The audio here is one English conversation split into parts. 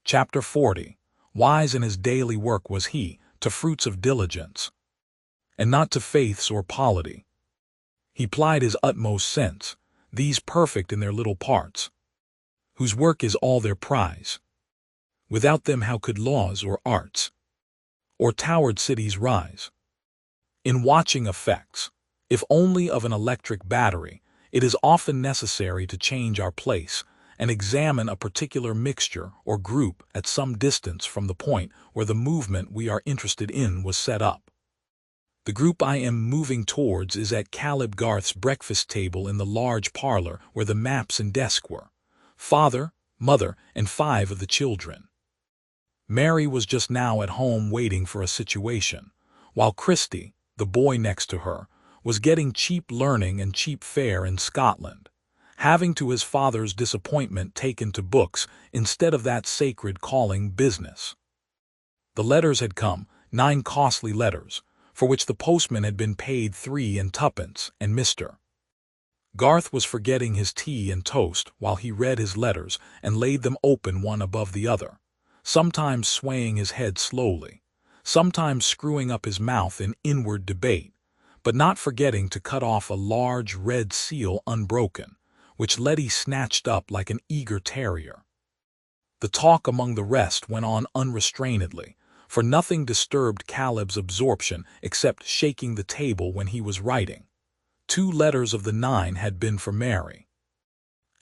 Chapter 40. Wise in his daily work was he, to fruits of diligence, and not to faiths or polity. He plied his utmost sense, these perfect in their little parts, whose work is all their prize. Without them how could laws or arts, or towered cities rise? In watching effects, if only of an electric battery, it is often necessary to change our place and examine a particular mixture or group at some distance from the point where the movement we are interested in was set up. The group I am moving towards is at Caleb Garth's breakfast table in the large parlor where the maps and desk were. Father, mother, and 5 of the children. Mary was just now at home waiting for a situation, while Christy, the boy next to her, was getting cheap learning and cheap fare in Scotland, having to his father's disappointment taken to books instead of that sacred calling business. The letters had come, 9 costly letters, for which the postman had been paid 3 and 2pence, and Mr. Garth was forgetting his tea and toast while he read his letters and laid them open one above the other, sometimes swaying his head slowly, sometimes screwing up his mouth in inward debate, but not forgetting to cut off a large red seal unbroken, which Letty snatched up like an eager terrier. The talk among the rest went on unrestrainedly, for nothing disturbed Caleb's absorption except shaking the table when he was writing. 2 letters of the 9 had been for Mary.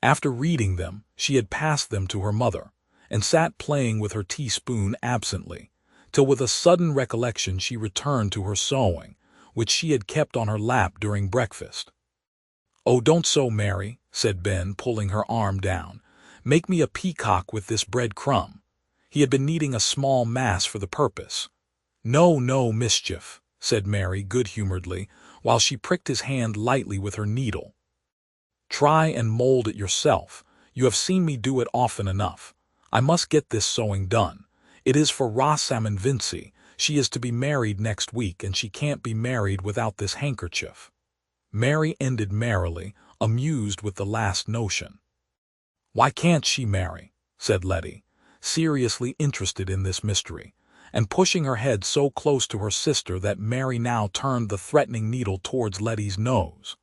After reading them, she had passed them to her mother, and sat playing with her teaspoon absently, till with a sudden recollection she returned to her sewing, which she had kept on her lap during breakfast. "Oh, don't sew, Mary," said Ben, pulling her arm down. "Make me a peacock with this bread crumb." He had been kneading a small mass for the purpose. "No, no, mischief," said Mary good-humoredly, while she pricked his hand lightly with her needle. "Try and mold it yourself. You have seen me do it often enough. I must get this sewing done. It is for Rosamond Vincy. She is to be married next week, and she can't be married without this handkerchief." Mary ended merrily, amused with the last notion. "Why can't she marry?" said Letty, seriously interested in this mystery, and pushing her head so close to her sister that Mary now turned the threatening needle towards Letty's nose.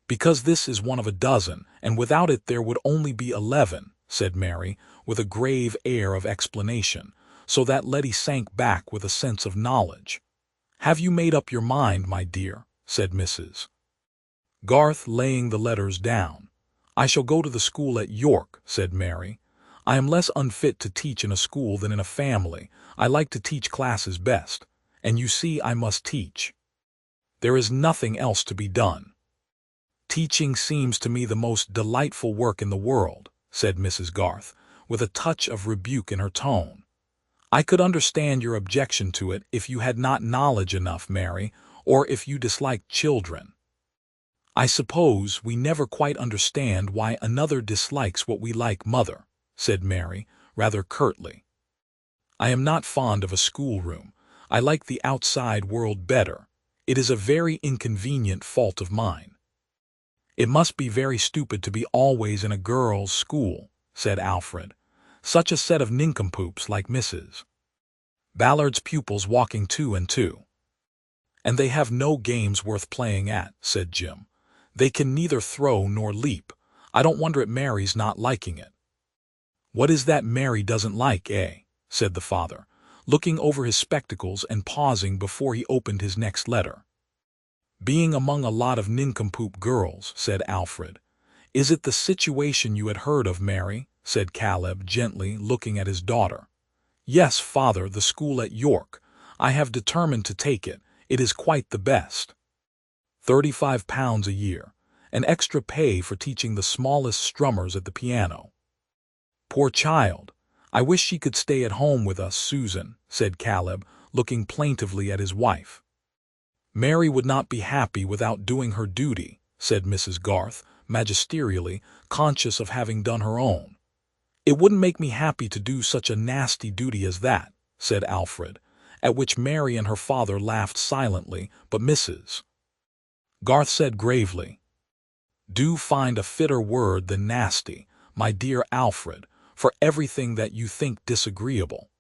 "Because this is one of a dozen, and without it there would only be 11, said Mary, with a grave air of explanation, so that Letty sank back with a sense of knowledge. "Have you made up your mind, my dear?" said Mrs. Garth, laying the letters down. "I shall go to the school at York," said Mary. "I am less unfit to teach in a school than in a family. I like to teach classes best, and you see I must teach. There is nothing else to be done." "Teaching seems to me the most delightful work in the world," said Mrs. Garth, with a touch of rebuke in her tone. "I could understand your objection to it if you had not knowledge enough, Mary, or if you disliked children." "I suppose we never quite understand why another dislikes what we like, mother," said Mary, rather curtly. "I am not fond of a schoolroom. I like the outside world better. It is a very inconvenient fault of mine." "It must be very stupid to be always in a girls' school," said Alfred. "Such a set of nincompoops like Mrs. Ballard's pupils walking 2 and 2. "And they have no games worth playing at," said Jim. "They can neither throw nor leap. I don't wonder at Mary's not liking it." "What is that Mary doesn't like, eh?" said the father, looking over his spectacles and pausing before he opened his next letter. "Being among a lot of nincompoop girls," said Alfred. "Is it the situation you had heard of, Mary?" said Caleb, gently looking at his daughter. "Yes, father, the school at York. I have determined to take it. It is quite the best. £35 a year, and extra pay for teaching the smallest strummers at the piano." "Poor child! I wish she could stay at home with us, Susan," said Caleb, looking plaintively at his wife. "Mary would not be happy without doing her duty," said Mrs. Garth, magisterially, conscious of having done her own. "It wouldn't make me happy to do such a nasty duty as that," said Alfred, at which Mary and her father laughed silently, but Mrs. Garth said gravely, "Do find a fitter word than nasty, my dear Alfred, for everything that you think disagreeable.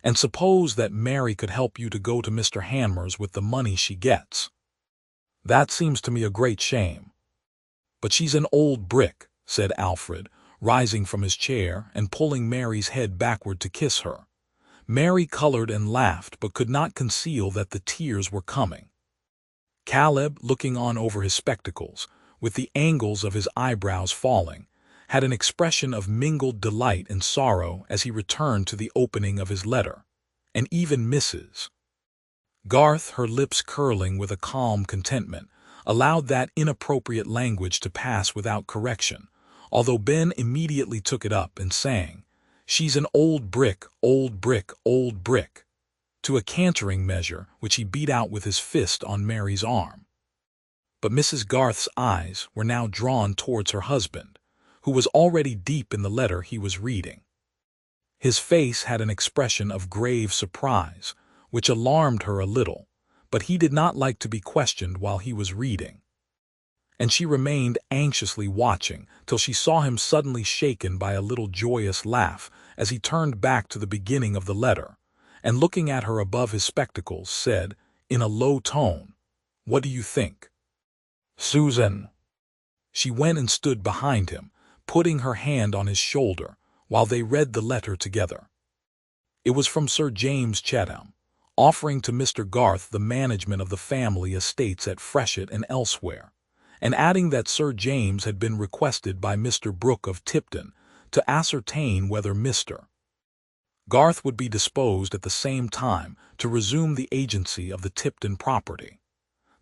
And suppose that Mary could help you to go to Mr. Hanmer's with the money she gets. That seems to me a great shame. But she's an old brick, said Alfred, rising from his chair and pulling Mary's head backward to kiss her. Mary colored and laughed, but could not conceal that the tears were coming. Caleb, looking on over his spectacles, with the angles of his eyebrows falling, had an expression of mingled delight and sorrow as he returned to the opening of his letter. And even Mrs. Garth, her lips curling with a calm contentment, allowed that inappropriate language to pass without correction, although Ben immediately took it up and sang, "She's an old brick, old brick, old brick," to a cantering measure which he beat out with his fist on Mary's arm. But Mrs. Garth's eyes were now drawn towards her husband, who was already deep in the letter he was reading. His face had an expression of grave surprise, which alarmed her a little, but he did not like to be questioned while he was reading. And she remained anxiously watching till she saw him suddenly shaken by a little joyous laugh as he turned back to the beginning of the letter, and looking at her above his spectacles, said, in a low tone, "What do you think, Susan?" She went and stood behind him, putting her hand on his shoulder, while they read the letter together. It was from Sir James Chatham, offering to Mr. Garth the management of the family estates at Freshitt and elsewhere, and adding that Sir James had been requested by Mr. Brooke of Tipton to ascertain whether Mr. Garth would be disposed at the same time to resume the agency of the Tipton property.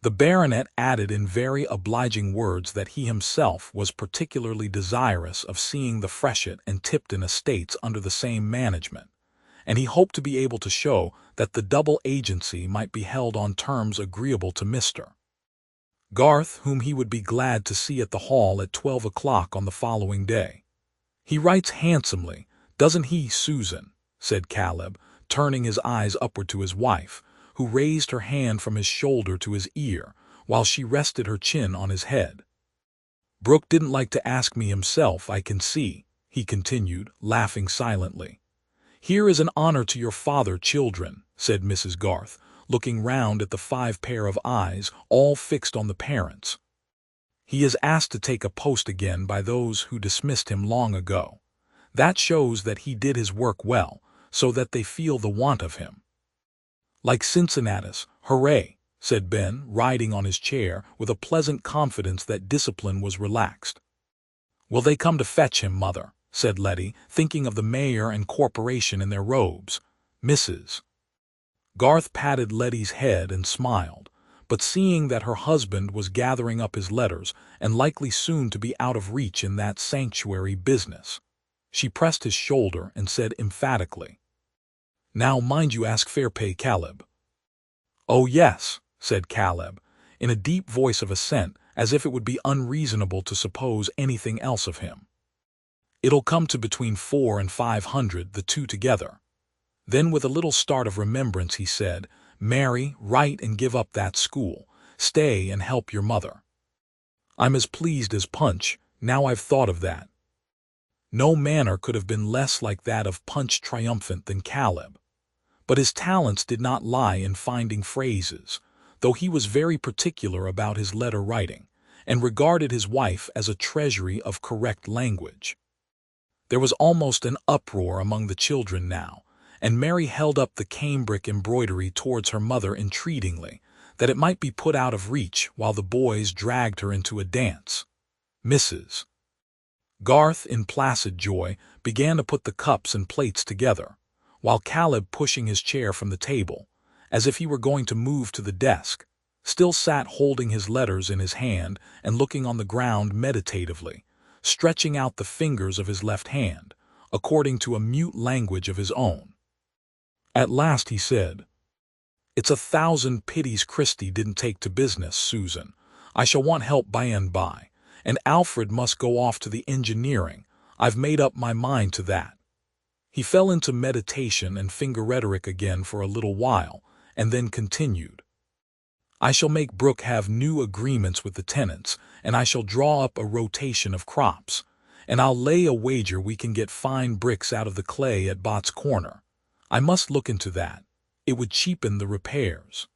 The baronet added in very obliging words that he himself was particularly desirous of seeing the Freshitt and Tipton estates under the same management, and he hoped to be able to show that the double agency might be held on terms agreeable to Mr. Garth, whom he would be glad to see at the Hall at 12 o'clock on the following day. "He writes handsomely, doesn't he, Susan?" said Caleb, turning his eyes upward to his wife, who raised her hand from his shoulder to his ear, while she rested her chin on his head. "Brooke didn't like to ask me himself, I can see," he continued, laughing silently. "Here is an honor to your father, children," said Mrs. Garth, looking round at the 5 pair of eyes, all fixed on the parents. "He is asked to take a post again by those who dismissed him long ago. That shows that he did his work well, so that they feel the want of him." "Like Cincinnatus, hooray!" said Ben, riding on his chair with a pleasant confidence that discipline was relaxed. "Will they come to fetch him, mother?" said Letty, thinking of the mayor and corporation in their robes. Mrs. Garth patted Letty's head and smiled, but seeing that her husband was gathering up his letters and likely soon to be out of reach in that sanctuary business, she pressed his shoulder and said emphatically, "Now mind you ask fair pay, Caleb." "Oh yes," said Caleb, in a deep voice of assent, as if it would be unreasonable to suppose anything else of him. "It'll come to between 400 and 500, the two together." Then with a little start of remembrance he said, "Mary, write and give up that school. Stay and help your mother." "I'm as pleased as Punch, now I've thought of that." No manner could have been less like that of Punch triumphant than Caleb. But his talents did not lie in finding phrases, though he was very particular about his letter writing, and regarded his wife as a treasury of correct language. There was almost an uproar among the children now, and Mary held up the cambric embroidery towards her mother entreatingly, that it might be put out of reach while the boys dragged her into a dance. Mrs. Garth, in placid joy, began to put the cups and plates together, while Caleb, pushing his chair from the table, as if he were going to move to the desk, still sat holding his letters in his hand and looking on the ground meditatively, stretching out the fingers of his left hand, according to a mute language of his own. At last he said, "It's 1,000 pities Christie didn't take to business, Susan. I shall want help by and by, and Alfred must go off to the engineering. I've made up my mind to that." He fell into meditation and finger rhetoric again for a little while, and then continued, "I shall make Brooke have new agreements with the tenants, and I shall draw up a rotation of crops, and I'll lay a wager we can get fine bricks out of the clay at Bott's Corner. I must look into that. It would cheapen the repairs.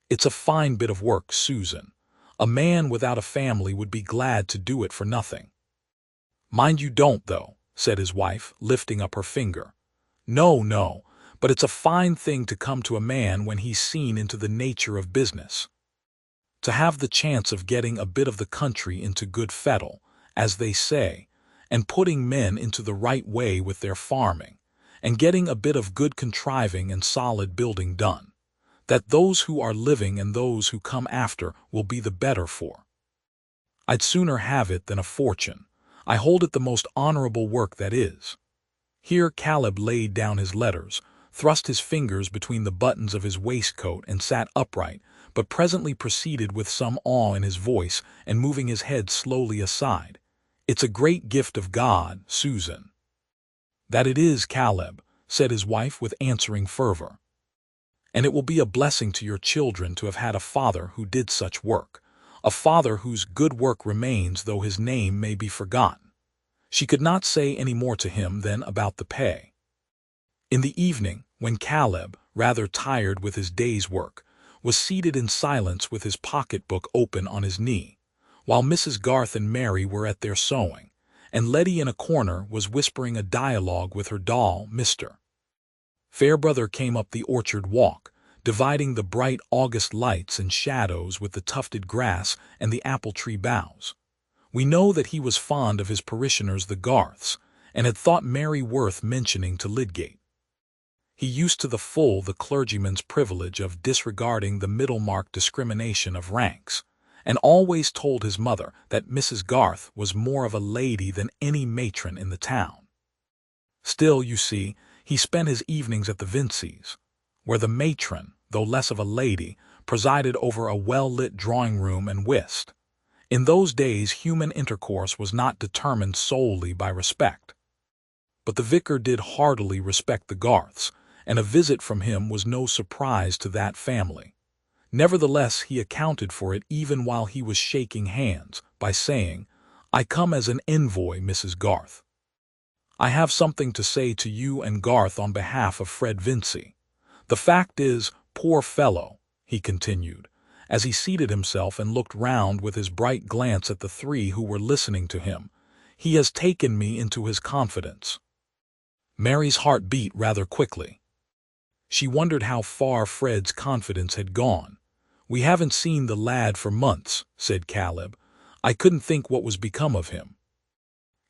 It's a fine bit of work, Susan. A man without a family would be glad to do it for nothing. Mind you don't, though, said his wife, lifting up her finger. No, no, but it's a fine thing to come to a man when he's seen into the nature of business. To have the chance of getting a bit of the country into good fettle, as they say, and putting men into the right way with their farming, and getting a bit of good contriving and solid building done, that those who are living and those who come after will be the better for. I'd sooner have it than a fortune. I hold it the most honorable work that is. Here Caleb laid down his letters, thrust his fingers between the buttons of his waistcoat and sat upright, but presently proceeded with some awe in his voice and moving his head slowly aside. It's a great gift of God, Susan. That it is, Caleb, said his wife with answering fervor. And it will be a blessing to your children to have had a father who did such work, a father whose good work remains though his name may be forgotten. She could not say any more to him than about the pay. In the evening, when Caleb, rather tired with his day's work, was seated in silence with his pocketbook open on his knee, while Mrs. Garth and Mary were at their sewing, and Letty in a corner was whispering a dialogue with her doll, Mr. Fairbrother came up the orchard walk, dividing the bright August lights and shadows with the tufted grass and the apple-tree boughs. We know that he was fond of his parishioners the Garths, and had thought Mary worth mentioning to Lydgate. He used to the full the clergyman's privilege of disregarding the Middlemarch discrimination of ranks, and always told his mother that Mrs. Garth was more of a lady than any matron in the town. Still, you see, he spent his evenings at the Vinceys, where the matron, though less of a lady, presided over a well-lit drawing-room and whist. In those days human intercourse was not determined solely by respect. But the vicar did heartily respect the Garths, and a visit from him was no surprise to that family. Nevertheless, he accounted for it even while he was shaking hands, by saying, "I come as an envoy, Mrs. Garth. I have something to say to you and Garth on behalf of Fred Vincey. The fact is, poor fellow," he continued, as he seated himself and looked round with his bright glance at the three who were listening to him, "he has taken me into his confidence." Mary's heart beat rather quickly. She wondered how far Fred's confidence had gone. "We haven't seen the lad for months," said Caleb. "I couldn't think what was become of him."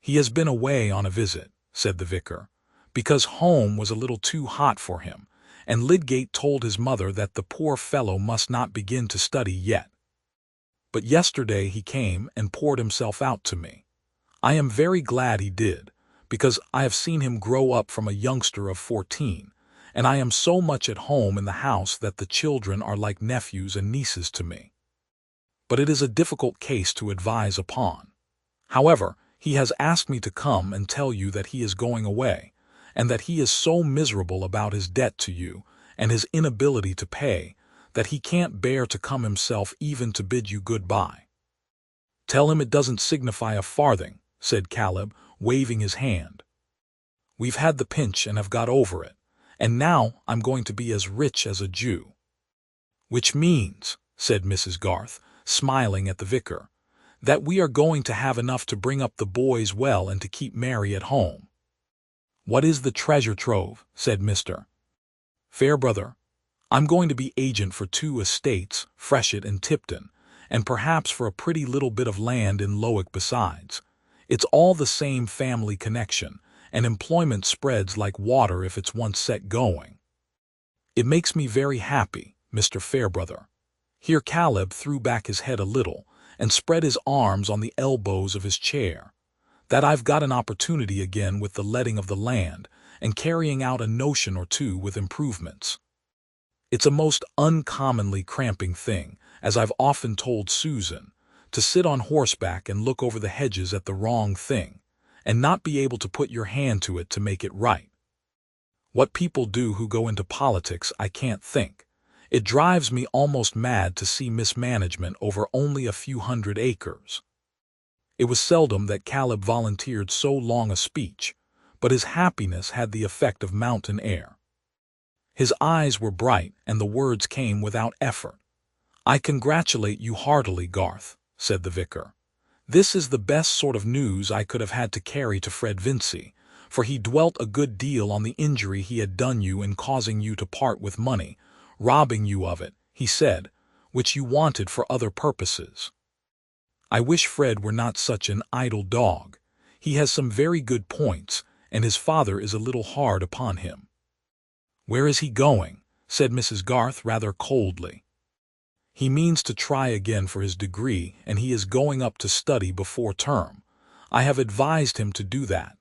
"He has been away on a visit," said the vicar, "because home was a little too hot for him, and Lydgate told his mother that the poor fellow must not begin to study yet. But yesterday he came and poured himself out to me. I am very glad he did, because I have seen him grow up from a youngster of 14, and I am so much at home in the house that the children are like nephews and nieces to me. But it is a difficult case to advise upon. However, he has asked me to come and tell you that he is going away, and that he is so miserable about his debt to you and his inability to pay that he can't bear to come himself even to bid you good-bye." "Tell him it doesn't signify a farthing," said Caleb, waving his hand. "We've had the pinch and have got over it, and now I'm going to be as rich as a Jew." "Which means," said Mrs. Garth, smiling at the vicar, "that we are going to have enough to bring up the boys well and to keep Mary at home." "What is the treasure trove?" said Mr. Fairbrother. "I'm going to be agent for 2 estates, Freshitt and Tipton, and perhaps for a pretty little bit of land in Lowick besides. It's all the same family connection, and employment spreads like water if it's once set going. It makes me very happy, Mr. Fairbrother." Here Caleb threw back his head a little and spread his arms on the elbows of his chair, "that I've got an opportunity again with the letting of the land and carrying out a notion or 2 with improvements. It's a most uncommonly cramping thing, as I've often told Susan, to sit on horseback and look over the hedges at the wrong thing, and not be able to put your hand to it to make it right. What people do who go into politics I can't think. It drives me almost mad to see mismanagement over only a few hundred acres. It was seldom that Caleb volunteered so long a speech, but his happiness had the effect of mountain air. His eyes were bright, and the words came without effort. "I congratulate you heartily, Garth," said the vicar. "This is the best sort of news I could have had to carry to Fred Vincy, for he dwelt a good deal on the injury he had done you in causing you to part with money, robbing you of it, he said, which you wanted for other purposes. I wish Fred were not such an idle dog. He has some very good points, and his father is a little hard upon him." "Where is he going?" said Mrs. Garth rather coldly. "He means to try again for his degree, and he is going up to study before term. I have advised him to do that.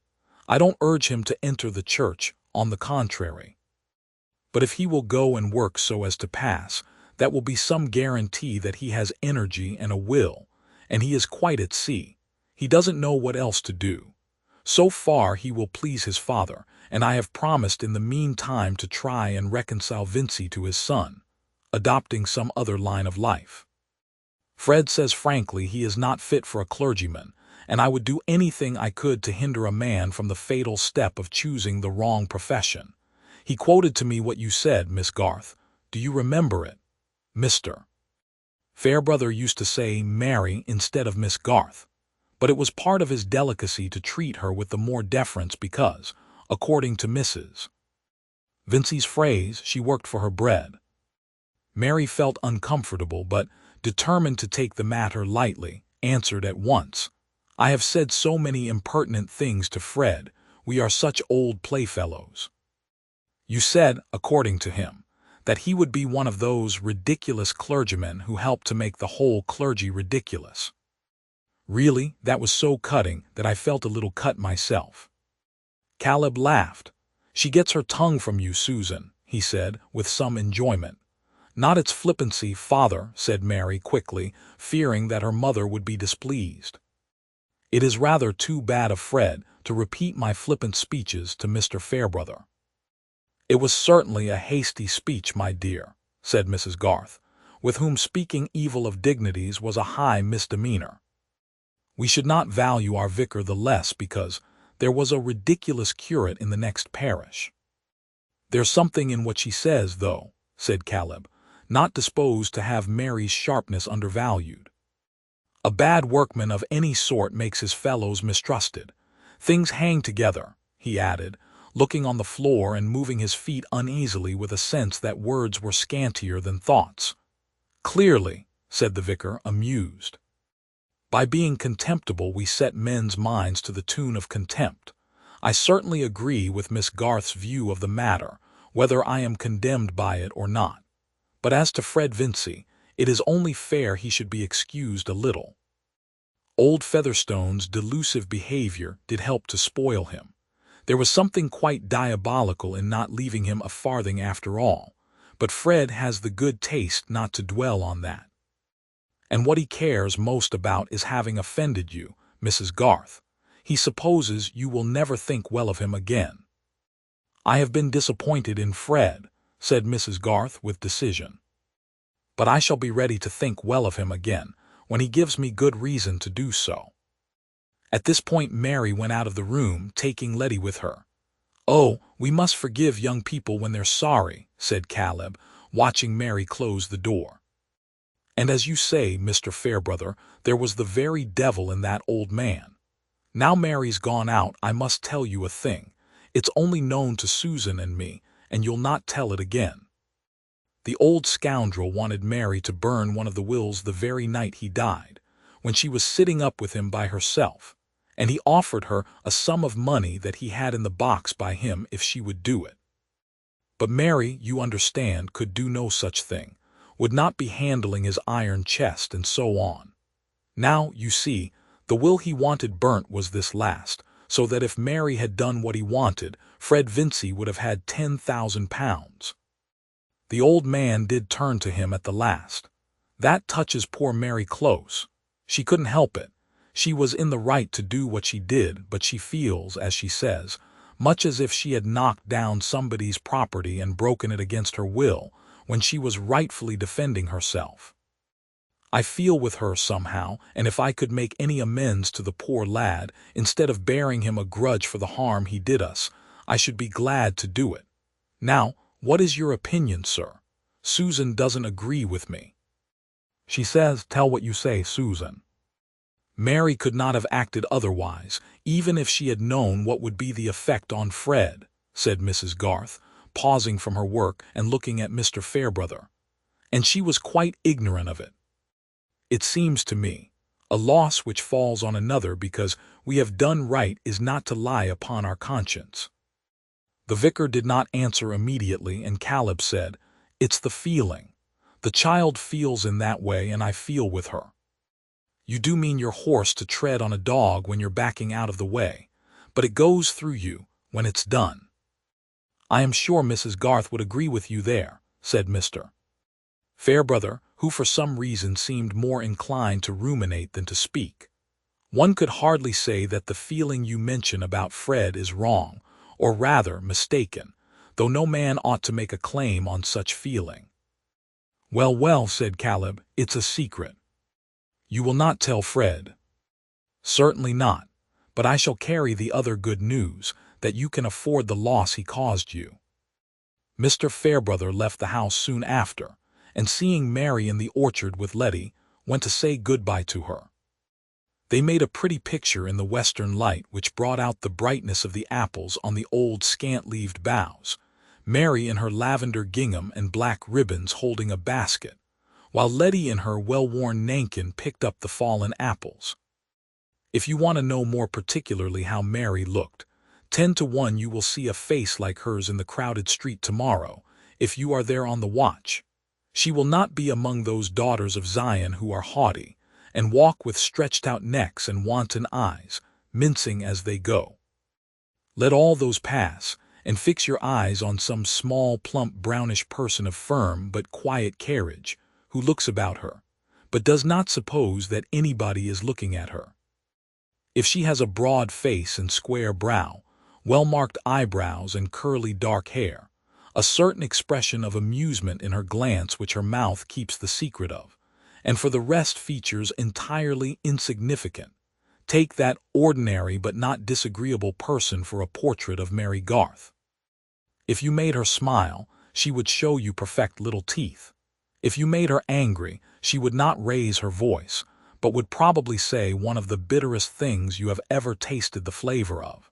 I don't urge him to enter the church, on the contrary. But if he will go and work so as to pass, that will be some guarantee that he has energy and a will, and he is quite at sea. He doesn't know what else to do. So far he will please his father, and I have promised in the meantime to try and reconcile Vincy to his son, adopting some other line of life. Fred says frankly he is not fit for a clergyman, and I would do anything I could to hinder a man from the fatal step of choosing the wrong profession. He quoted to me what you said, Miss Garth. Do you remember it? Mr. Fairbrother used to say Mary instead of Miss Garth, but it was part of his delicacy to treat her with the more deference because, according to Mrs. Vincy's phrase, she worked for her bread. Mary felt uncomfortable, but, determined to take the matter lightly, answered at once, "I have said so many impertinent things to Fred. We are such old playfellows." "You said, according to him, that he would be one of those ridiculous clergymen who help to make the whole clergy ridiculous." Really, that was so cutting that I felt a little cut myself. Caleb laughed. "She gets her tongue from you, Susan," he said, with some enjoyment. "Not its flippancy, father," said Mary quickly, fearing that her mother would be displeased. "It is rather too bad of Fred to repeat my flippant speeches to Mr. Fairbrother." "It was certainly a hasty speech, my dear," said Mrs. Garth, with whom speaking evil of dignities was a high misdemeanor. "We should not value our vicar the less because there was a ridiculous curate in the next parish." "There's something in what she says, though," said Caleb, not disposed to have Mary's sharpness undervalued. "A bad workman of any sort makes his fellows mistrusted. Things hang together," he added, looking on the floor and moving his feet uneasily with a sense that words were scantier than thoughts. "Clearly," said the vicar, amused. "By being contemptible we set men's minds to the tune of contempt. I certainly agree with Miss Garth's view of the matter, whether I am condemned by it or not. But as to Fred Vincy, it is only fair he should be excused a little. Old Featherstone's delusive behavior did help to spoil him. There was something quite diabolical in not leaving him a farthing after all, but Fred has the good taste not to dwell on that. And what he cares most about is having offended you, Mrs. Garth. He supposes you will never think well of him again." "I have been disappointed in Fred," said Mrs. Garth with decision. "But I shall be ready to think well of him again, when he gives me good reason to do so." At this point Mary went out of the room, taking Letty with her. "Oh, we must forgive young people when they're sorry," said Caleb, watching Mary close the door. "And as you say, Mr. Fairbrother, there was the very devil in that old man. Now Mary's gone out, I must tell you a thing. It's only known to Susan and me, and you'll not tell it again. The old scoundrel wanted Mary to burn one of the wills the very night he died, when she was sitting up with him by herself, and he offered her a sum of money that he had in the box by him if she would do it. But Mary, you understand, could do no such thing, would not be handling his iron chest, and so on. Now, you see, the will he wanted burnt was this last, so that if Mary had done what he wanted, Fred Vincy would have had £10,000. The old man did turn to him at the last. That touches poor Mary close. She couldn't help it. She was in the right to do what she did, but she feels, as she says, much as if she had knocked down somebody's property and broken it against her will, when she was rightfully defending herself. I feel with her somehow, and if I could make any amends to the poor lad, instead of bearing him a grudge for the harm he did us, I should be glad to do it. Now, what is your opinion, sir? Susan doesn't agree with me. She says, tell what you say, Susan. Mary could not have acted otherwise, even if she had known what would be the effect on Fred, said Mrs. Garth, pausing from her work and looking at Mr. Fairbrother. And she was quite ignorant of it. It seems to me, a loss which falls on another because we have done right is not to lie upon our conscience. The vicar did not answer immediately, and Caleb said, it's the feeling. The child feels in that way, and I feel with her. You do mean your horse to tread on a dog when you're backing out of the way, but it goes through you when it's done. I am sure Mrs. Garth would agree with you there, said Mr. Fairbrother, who for some reason seemed more inclined to ruminate than to speak. One could hardly say that the feeling you mention about Fred is wrong, or rather mistaken, though no man ought to make a claim on such feeling. Well, well, said Caleb, it's a secret. You will not tell Fred? Certainly not, but I shall carry the other good news, that you can afford the loss he caused you. Mr. Fairbrother left the house soon after, and seeing Mary in the orchard with Letty, went to say good-bye to her. They made a pretty picture in the western light which brought out the brightness of the apples on the old scant-leaved boughs, Mary in her lavender gingham and black ribbons holding a basket, while Letty in her well-worn nankin picked up the fallen apples. If you want to know more particularly how Mary looked, 10 to 1 you will see a face like hers in the crowded street tomorrow, if you are there on the watch. She will not be among those daughters of Zion who are haughty, and walk with stretched-out necks and wanton eyes, mincing as they go. Let all those pass, and fix your eyes on some small, plump, brownish person of firm but quiet carriage, who looks about her, but does not suppose that anybody is looking at her. If she has a broad face and square brow, well-marked eyebrows and curly dark hair, a certain expression of amusement in her glance which her mouth keeps the secret of, and for the rest features entirely insignificant, take that ordinary but not disagreeable person for a portrait of Mary Garth. If you made her smile, she would show you perfect little teeth. If you made her angry, she would not raise her voice, but would probably say one of the bitterest things you have ever tasted the flavor of.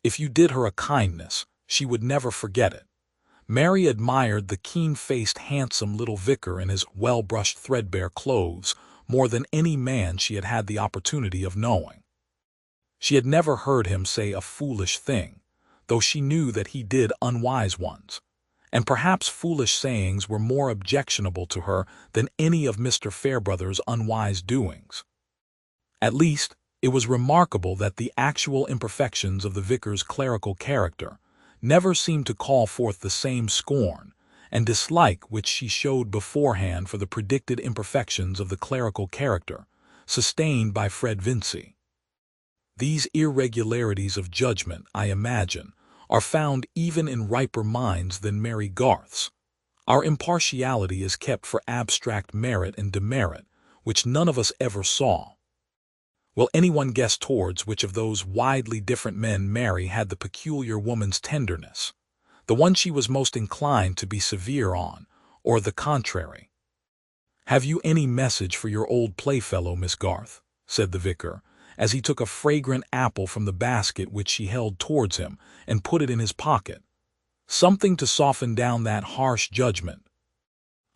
If you did her a kindness, she would never forget it. Mary admired the keen-faced, handsome little vicar in his well-brushed, threadbare clothes more than any man she had had the opportunity of knowing. She had never heard him say a foolish thing, though she knew that he did unwise ones, and perhaps foolish sayings were more objectionable to her than any of Mr. Fairbrother's unwise doings. At least, it was remarkable that the actual imperfections of the vicar's clerical character never seemed to call forth the same scorn and dislike which she showed beforehand for the predicted imperfections of the clerical character, sustained by Fred Vincy. These irregularities of judgment, I imagine, are found even in riper minds than Mary Garth's. Our impartiality is kept for abstract merit and demerit, which none of us ever saw. Will anyone guess towards which of those widely different men Mary had the peculiar woman's tenderness, the one she was most inclined to be severe on, or the contrary? "Have you any message for your old playfellow, Miss Garth?" said the vicar, as he took a fragrant apple from the basket which she held towards him and put it in his pocket. "Something to soften down that harsh judgment.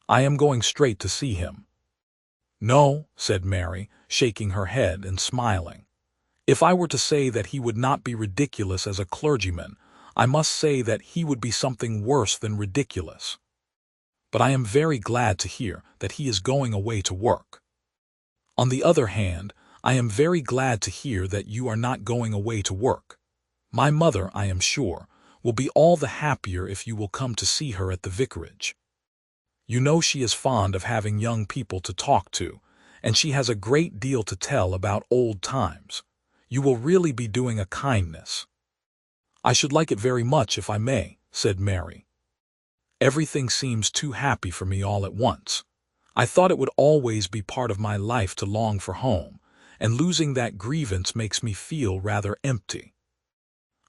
I am going straight to see him." "No," said Mary, shaking her head and smiling. "If I were to say that he would not be ridiculous as a clergyman, I must say that he would be something worse than ridiculous. But I am very glad to hear that he is going away to work. On the other hand, I am very glad to hear that you are not going away to work. My mother, I am sure, will be all the happier if you will come to see her at the vicarage. You know she is fond of having young people to talk to, and she has a great deal to tell about old times. You will really be doing a kindness." "I should like it very much if I may," said Mary. "Everything seems too happy for me all at once. I thought it would always be part of my life to long for home, and losing that grievance makes me feel rather empty.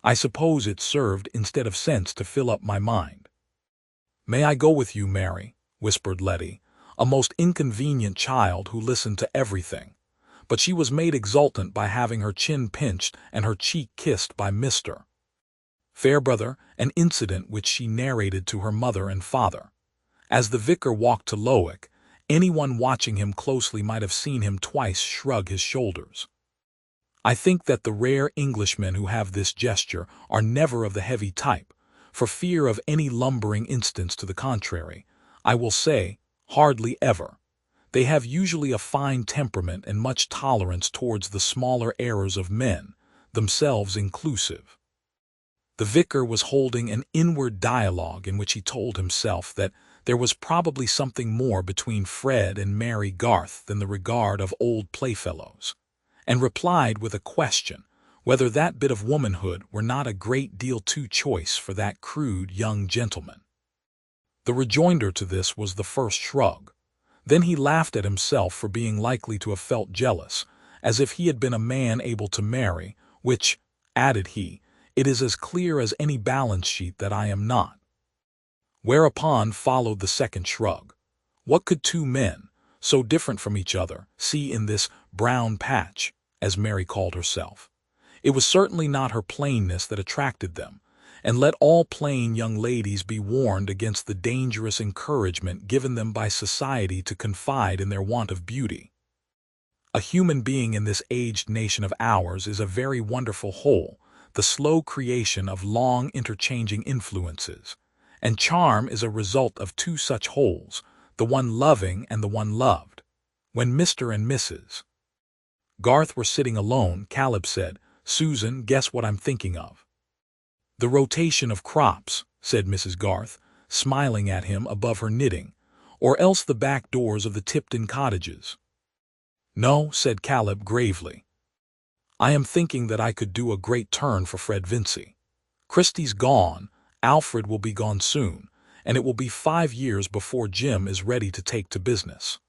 I suppose it served instead of sense to fill up my mind. "May I go with you, Mary?" whispered Letty, a most inconvenient child who listened to everything, but she was made exultant by having her chin pinched and her cheek kissed by Mr. Fairbrother, an incident which she narrated to her mother and father. As the vicar walked to Lowick, anyone watching him closely might have seen him twice shrug his shoulders. I think that the rare Englishmen who have this gesture are never of the heavy type. For fear of any lumbering instance to the contrary, I will say, hardly ever. They have usually a fine temperament and much tolerance towards the smaller errors of men, themselves inclusive. The vicar was holding an inward dialogue in which he told himself that there was probably something more between Fred and Mary Garth than the regard of old playfellows, and replied with a question whether that bit of womanhood were not a great deal too choice for that crude young gentleman. The rejoinder to this was the first shrug. Then he laughed at himself for being likely to have felt jealous, as if he had been a man able to marry, which, added he, it is as clear as any balance sheet that I am not. Whereupon followed the second shrug. What could two men, so different from each other, see in this brown patch, as Mary called herself? It was certainly not her plainness that attracted them, and let all plain young ladies be warned against the dangerous encouragement given them by society to confide in their want of beauty. A human being in this aged nation of ours is a very wonderful whole, the slow creation of long interchanging influences, and charm is a result of two such wholes, the one loving and the one loved. When Mr. and Mrs. Garth were sitting alone, Caleb said, "Susan, guess what I'm thinking of." "The rotation of crops," said Mrs. Garth, smiling at him above her knitting, "or else the back doors of the Tipton cottages." "No," said Caleb gravely. "I am thinking that I could do a great turn for Fred Vincy. Christy's gone, Alfred will be gone soon, and it will be 5 years before Jim is ready to take to business.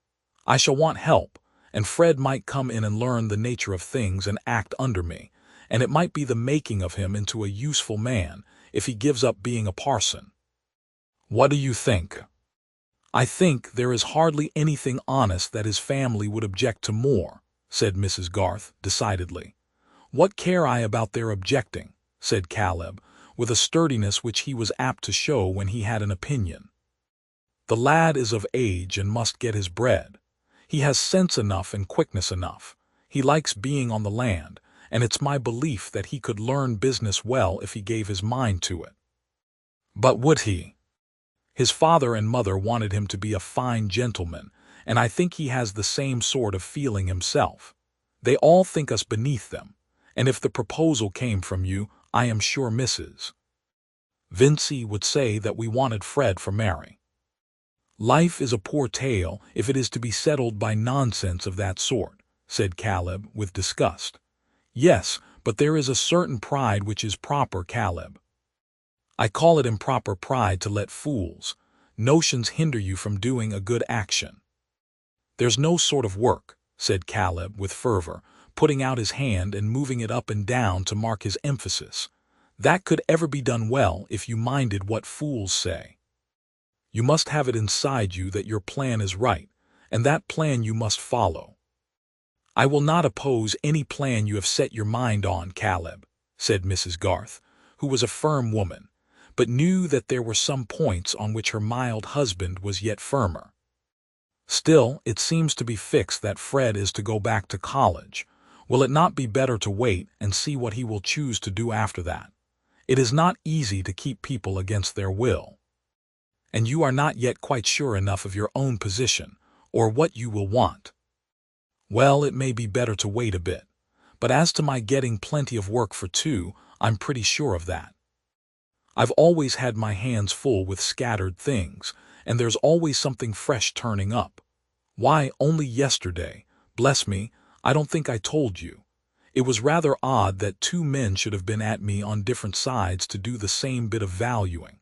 I shall want help, and Fred might come in and learn the nature of things and act under me, and it might be the making of him into a useful man if he gives up being a parson. What do you think?" "I think there is hardly anything honest that his family would object to more," said Mrs. Garth decidedly. "What care I about their objecting?" said Caleb, with a sturdiness which he was apt to show when he had an opinion. "The lad is of age and must get his bread. He has sense enough and quickness enough. He likes being on the land, and it's my belief that he could learn business well if he gave his mind to it." "But would he?" "His father and mother wanted him to be a fine gentleman, and I think he has the same sort of feeling himself. They all think us beneath them, and if the proposal came from you, I am sure Mrs. Vincy would say that we wanted Fred for Mary." "Life is a poor tale if it is to be settled by nonsense of that sort," said Caleb with disgust. "Yes, but there is a certain pride which is proper, Caleb. I call it improper pride to let notions hinder you from doing a good action." "There's no sort of work," said Caleb with fervor, putting out his hand and moving it up and down to mark his emphasis, "that could ever be done well if you minded what fools say. You must have it inside you that your plan is right, and that plan you must follow." "I will not oppose any plan you have set your mind on, Caleb," said Mrs. Garth, who was a firm woman, but knew that there were some points on which her mild husband was yet firmer. "Still, it seems to be fixed that Fred is to go back to college. Will it not be better to wait and see what he will choose to do after that? It is not easy to keep people against their will. And you are not yet quite sure enough of your own position, or what you will want. Well, it may be better to wait a bit, but as to my getting plenty of work for two, I'm pretty sure of that. I've always had my hands full with scattered things, and there's always something fresh turning up. Why, only yesterday, bless me, I don't think I told you. It was rather odd that 2 men should have been at me on different sides to do the same bit of valuing."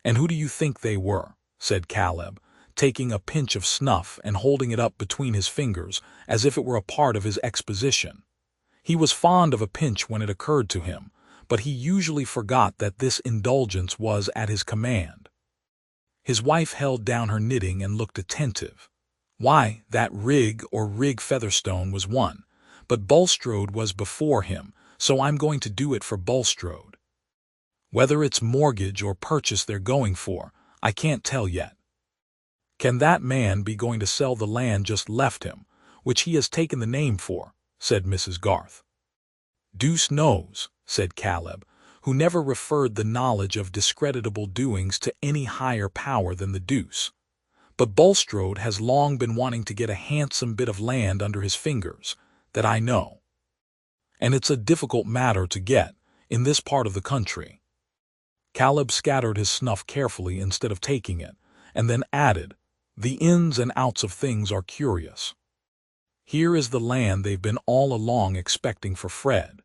"And who do you think they were?" said Caleb, taking a pinch of snuff and holding it up between his fingers as if it were a part of his exposition. He was fond of a pinch when it occurred to him, but he usually forgot that this indulgence was at his command. His wife held down her knitting and looked attentive. Why, that Rig or Rig Featherstone was one, but Bulstrode was before him, so I'm going to do it for Bulstrode. Whether it's mortgage or purchase they're going for, I can't tell yet. Can that man be going to sell the land just left him, which he has taken the name for? Said Mrs. Garth. Deuce knows, said Caleb, who never referred the knowledge of discreditable doings to any higher power than the deuce. But Bulstrode has long been wanting to get a handsome bit of land under his fingers, that I know. And it's a difficult matter to get, in this part of the country. Caleb scattered his snuff carefully instead of taking it, and then added, the ins and outs of things are curious. Here is the land they've been all along expecting for Fred,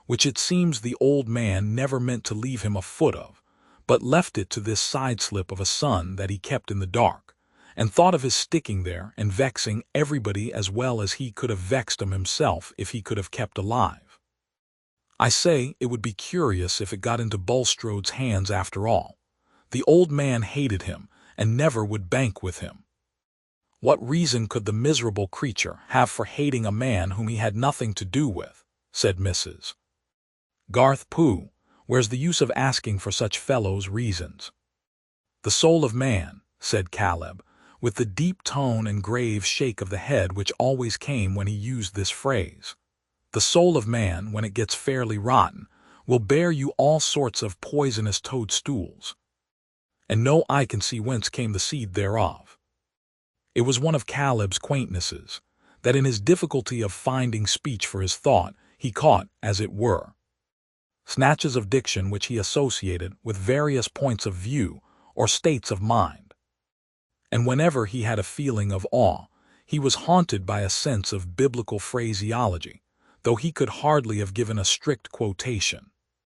which it seems the old man never meant to leave him a foot of, but left it to this side-slip of a son that he kept in the dark, and thought of his sticking there and vexing everybody as well as he could have vexed 'em himself if he could have kept alive. I say it would be curious if it got into Bulstrode's hands after all. The old man hated him and never would bank with him. What reason could the miserable creature have for hating a man whom he had nothing to do with? Said Mrs. Garth. Pooh, where's the use of asking for such fellows' reasons? The soul of man, said Caleb, with the deep tone and grave shake of the head which always came when he used this phrase. The soul of man, when it gets fairly rotten, will bear you all sorts of poisonous toadstools. And no eye can see whence came the seed thereof. It was one of Caleb's quaintnesses, that in his difficulty of finding speech for his thought, he caught, as it were, snatches of diction which he associated with various points of view or states of mind. And whenever he had a feeling of awe, he was haunted by a sense of biblical phraseology, though he could hardly have given a strict quotation.